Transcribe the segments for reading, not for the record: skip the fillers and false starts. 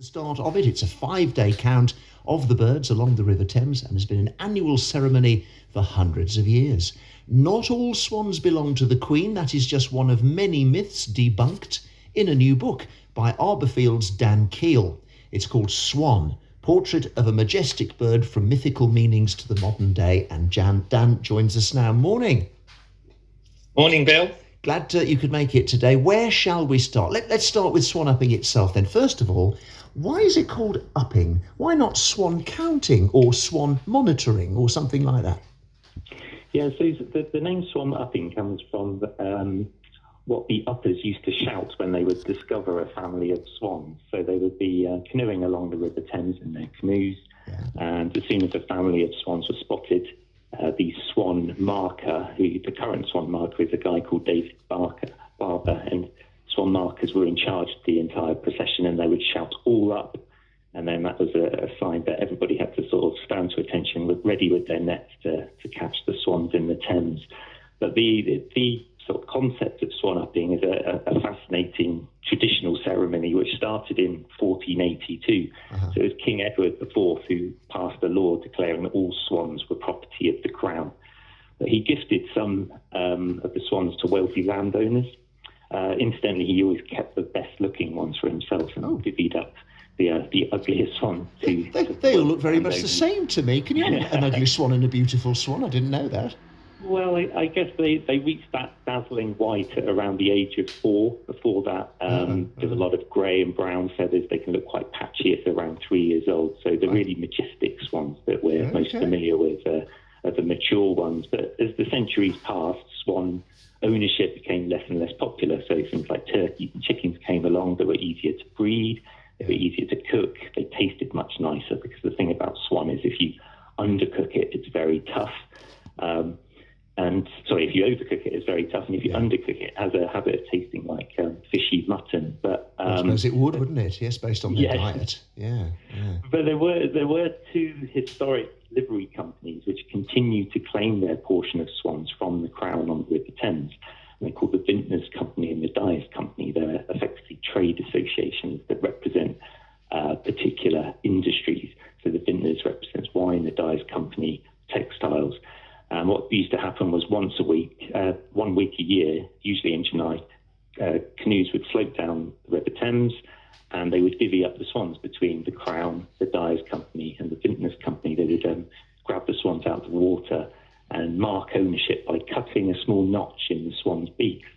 The start of it. It's a 5-day count of the birds along the River Thames and has been an annual ceremony for hundreds of years. Not all swans belong to the Queen. That is just one of many myths debunked in a new book by Arborfield's Dan Keel. It's called Swan, Portrait of a Majestic Bird from Mythical Meanings to the Modern Day. And Dan joins us now. Morning. Morning, Bill. Glad you could make it today. Where shall we start? Let's start with swan upping itself then. First of all, why is it called upping? Why not swan counting or swan monitoring or something like that? Yeah, so the name swan upping comes from what the uppers used to shout when they would discover a family of swans. So they would be canoeing along the River Thames in their canoes, and as soon as a family of swans was spotted, the swan marker, the current swan marker is a guy called David Barber, and swan markers were in charge of the entire procession, and they would shout all up, and then that was a sign that everybody had to sort of stand to attention, ready with their nets to catch the swans in the Thames. But the sort of concept of swan upping is a fascinating traditional ceremony which started in 1482. So it was King Edward IV who passed a law declaring that all swans were property of the crown. But he gifted some of the swans to wealthy landowners. Incidentally, he always kept the best-looking ones for himself and divvied up the ugliest swan to... They all look very much the same to me. Can you have an ugly swan and a beautiful swan? I didn't know that. Well, I guess they reached that dazzling white at around the age of 4. Before that, there's a lot of grey and brown feathers. They can look quite patchy if they're around 3 years old. So the really majestic swans that we're most familiar with are the mature ones. But as the centuries passed, swan ownership became less and less popular. So things like turkeys and chickens came along that were easier to breed. They were easier to cook. They tasted much nicer because the thing about swan is if you undercook it, it's very tough. If you overcook it, it's very tough, and if you undercook it, it has a habit of tasting like fishy mutton. But I suppose it would, wouldn't it? Yes, based on their diet. Yeah. But there were 2 historic livery companies which continued to claim their portion of swans from the Crown on the River Thames. And they're called the Vintners Company and the Dyers Company. They're effectively trade associations that represent particular industries. So the Vintners represents wine, the Dyers Company textiles. And what used to happen was once a week, 1 week a year, usually in July, canoes would float down the River Thames and they would divvy up the swans between the Crown, the Dyers Company and the Vintners Company. They would grab the swans out of the water and mark ownership by cutting a small notch in the swan's beaks.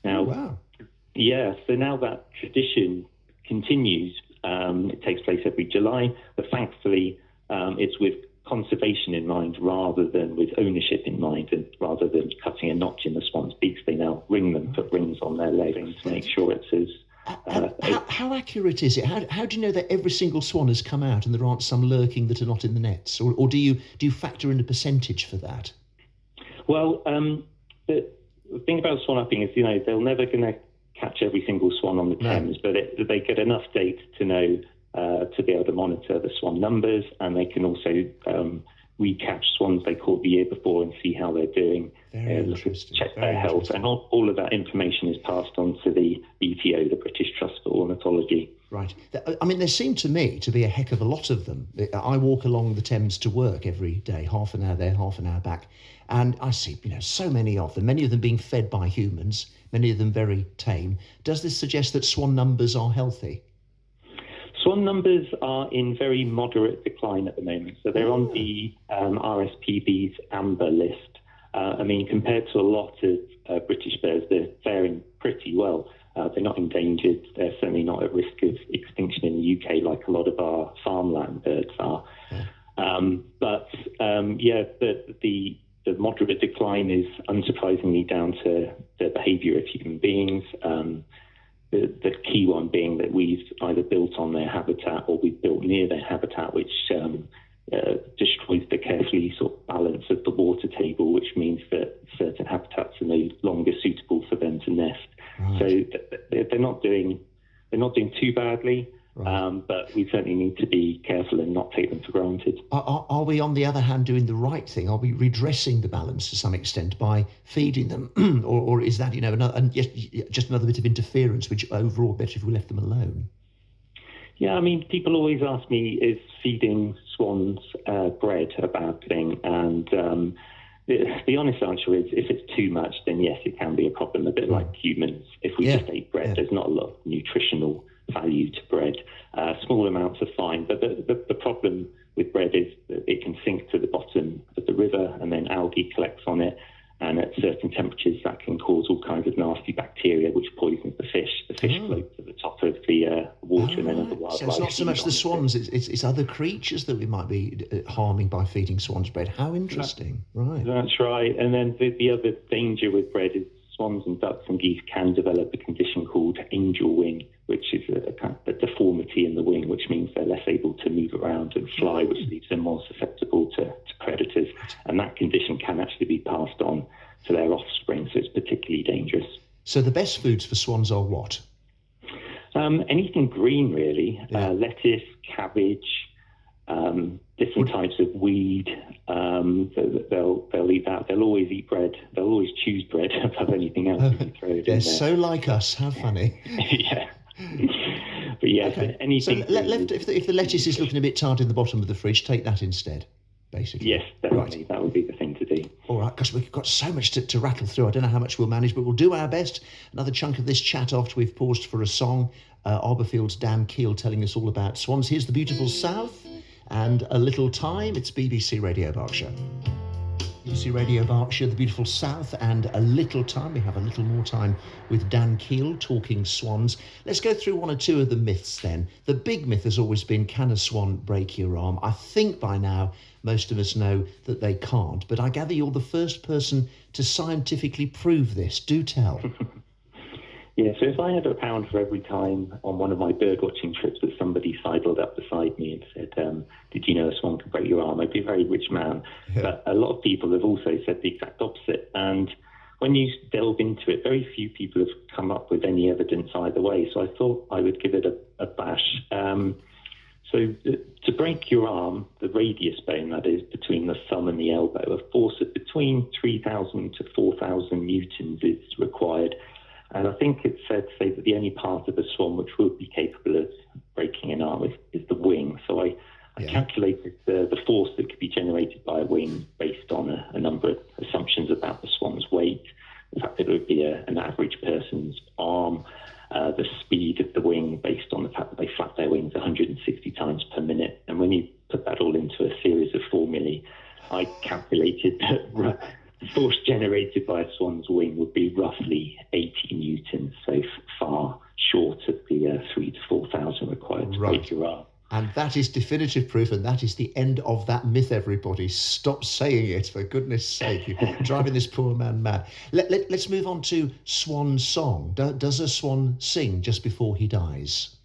Now, so now that tradition continues. It takes place every July, but thankfully it's with conservation in mind rather than with ownership in mind, and rather than cutting a notch in the swan's beaks, they now ring them, put rings on their legs to make sure it's as... How accurate is it? How do you know that every single swan has come out and there aren't some lurking that are not in the nets? Or do you factor in a percentage for that? Well, the thing about swan upping is, they're never going to catch every single swan on the Thames, but they get enough data to know to be able to monitor the swan numbers, and they can also recatch swans they caught the year before and see how they're doing, check their health, and all of that information is passed on to the BTO, the British Trust for Ornithology. Right. I mean, there seem to me to be a heck of a lot of them. I walk along the Thames to work every day, half an hour there, half an hour back, and I see, so many of them being fed by humans, many of them very tame. Does this suggest that swan numbers are healthy? Swan numbers are in very moderate decline at the moment. So they're on the RSPB's amber list. Compared to a lot of British birds, they're faring pretty well. They're not endangered. They're certainly not at risk of extinction in the UK like a lot of our farmland birds are. The moderate decline is unsurprisingly down to the behaviour of human beings. The key one being that we've either built on their habitat or we've built near their habitat, which destroys the carefully sort of balance of the water table, which means that certain habitats are no longer suitable for them to nest. Right. So they're not doing too badly. Right. But we certainly need to be careful and not take them for granted. Are we, on the other hand, doing the right thing? Are we redressing the balance to some extent by feeding them? or is that, just another bit of interference, which overall better if we left them alone? Yeah, I mean, people always ask me, is feeding swans bread a bad thing? And the honest answer is, if it's too much, then yes, it can be a problem, a bit like humans. If we just ate bread, there's not a lot of nutritional value to bread. Small amounts are fine, but the problem with bread is that it can sink to the bottom of the river, and then algae collects on it. And at certain temperatures, that can cause all kinds of nasty bacteria, which poisons the fish. The fish float to the top of the water, and then other wildlife. So it's not so much the swans; it's other creatures that we might be harming by feeding swans bread. How interesting! Right. That's right. And then the other danger with bread is swans and ducks and geese can develop a condition called angel wing, which is a kind of a deformity in the wing, which means they're less able to move around and fly, which leaves them more susceptible to predators. And that condition can actually be passed on to their offspring, so it's particularly dangerous. So the best foods for swans are what? Anything green, really. Lettuce, cabbage, different types of weed. They'll eat that. They'll always eat bread. They'll always choose bread above anything else. They're so like us. How funny. Yeah. But yeah, anything. So if the lettuce is looking a bit tart in the bottom of the fridge, take that instead, basically. Yes, definitely. Right. That would be the thing to do. All right, because we've got so much to rattle through. I don't know how much we'll manage, but we'll do our best. Another chunk of this chat after we've paused for a song. Arborfield's Dan Keel telling us all about swans. Here's the beautiful South and A Little Time. It's BBC Radio Berkshire. BBC Radio Berkshire, the beautiful South, and A Little Time. We have a little more time with Dan Keel talking swans. Let's go through one or two of the myths then. The big myth has always been, can a swan break your arm? I think by now most of us know that they can't, but I gather you're the first person to scientifically prove this. Do tell. Yeah, so if I had £1 for every time on one of my bird-watching trips that somebody sidled up beside me and said, did you know a swan could break your arm, I'd be a very rich man. Yeah. But a lot of people have also said the exact opposite. And when you delve into it, very few people have come up with any evidence either way. So I thought I would give it a bash. To break your arm, the radius bone, that is, between the thumb and the elbow, a force of between 3,000 to 4,000 newtons is required. And I think it's fair to say that the only part of a swan which would be capable of breaking an arm is the wing. So I calculated the force that could be generated by a wing based on a number of assumptions about the swan's weight, the fact that it would be an average person's arm, the speed of the wing based on the fact that they flap their wings 160 times per minute. And when you put that all into a series of formulae, I calculated that the force generated by a swan's wing would be roughly 80 newtons, so far short of the 3,000 to 4,000 required to break your arm. And that is definitive proof, and that is the end of that myth, everybody. Stop saying it, for goodness sake. You're driving this poor man mad. Let's move on to swan song. Does a swan sing just before he dies?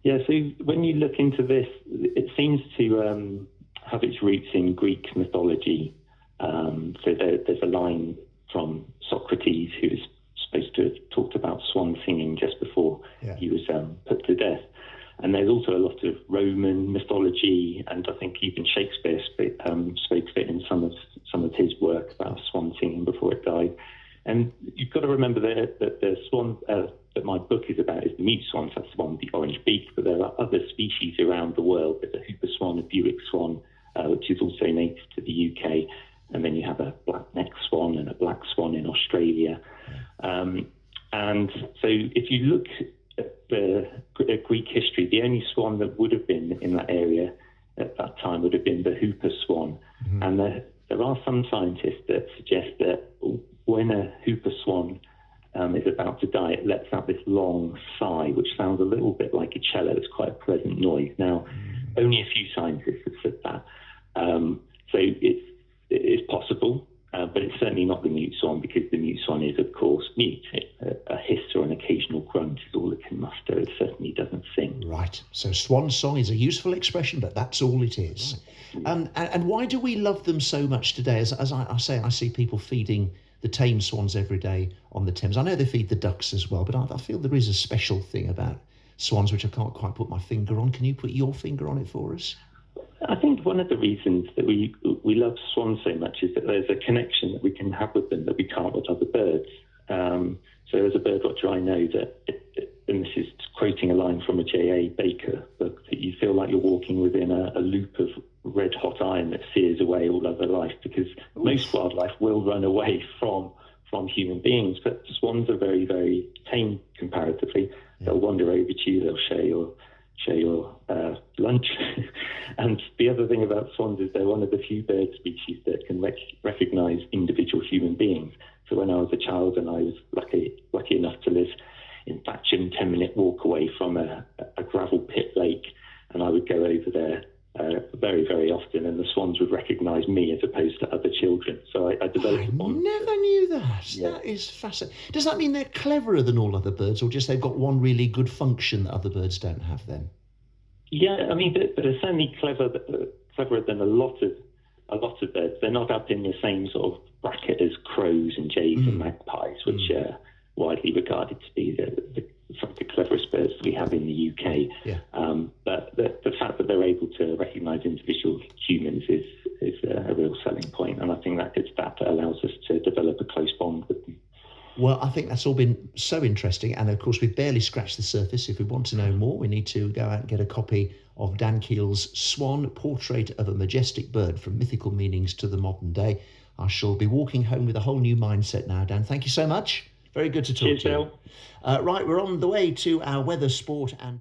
Yeah, so when you look into this, it seems to have its roots in Greek mythology. So there's a line from Socrates, who was supposed to have talked about swan singing just before he was put to death. And there's also a lot of Roman mythology, and I think even Shakespeare spoke of it in some of his work about swan singing before it died. And you've got to remember that the swan that my book is about is the mute swans. That's the one with the orange beak, but there are other species around the world. There's a hooper swan, a Buick swan, which is also native to the UK. And then you have a black-necked swan and a black swan in Australia. And so if you look at Greek history, the only swan that would have been in that area at that time would have been the hooper swan. Mm-hmm. And there are some scientists that suggest that when a hooper swan is about to die, it lets out this long sigh, which sounds a little bit like a cello. It's quite a pleasant noise. Now, only a few scientists have said that. So it's possible, but it's certainly not the mute swan, because the mute swan is, of course, mute. A hiss or an occasional grunt is all it can muster. It certainly doesn't sing. Right. So swan song is a useful expression, but that's all it is. Right. And why do we love them so much today? As I say, I see people feeding the tame swans every day on the Thames. I know they feed the ducks as well, but I feel there is a special thing about swans which I can't quite put my finger on. Can you put your finger on it for us? I think one of the reasons that we love swans so much is that there's a connection that we can have with them that we can't with other birds. So as a bird watcher, I know that and this is quoting a line from a J.A. Baker book, that you feel like you're walking within a loop of red-hot iron that sears away all other life, because most wildlife will run away from human beings, but swans are very, very tame comparatively. They'll wander over to you, they'll share your lunch. And the other thing about swans is they're one of the few bird species that can recognize individual human beings. So when I was a child and I was lucky enough to live in Thatcham, 10-minute walk away from a gravel pit lake, and I would go over there very, very often, and the swans would recognise me as opposed to other children. So I developed a bond. I never knew that. Yeah. That is fascinating. Does that mean they're cleverer than all other birds, or just they've got one really good function that other birds don't have then? Yeah, I mean, they're certainly cleverer than a lot of birds. They're not up in the same sort of bracket as crows and jays and magpies, which are widely regarded to be some of the cleverest birds that we have in the UK. Yeah. But the fact that they're able to recognise individual humans is a real selling point, and I think that it's that allows us to develop a close bond with them. Well, I think that's all been so interesting, and of course we've barely scratched the surface. If we want to know more, we need to go out and get a copy of Dan Keel's Swan, Portrait of a Majestic Bird, from Mythical Meanings to the Modern Day. I shall be walking home with a whole new mindset now, Dan. Thank you so much. Very good to talk to you. Right, we're on the way to our weather, sport and...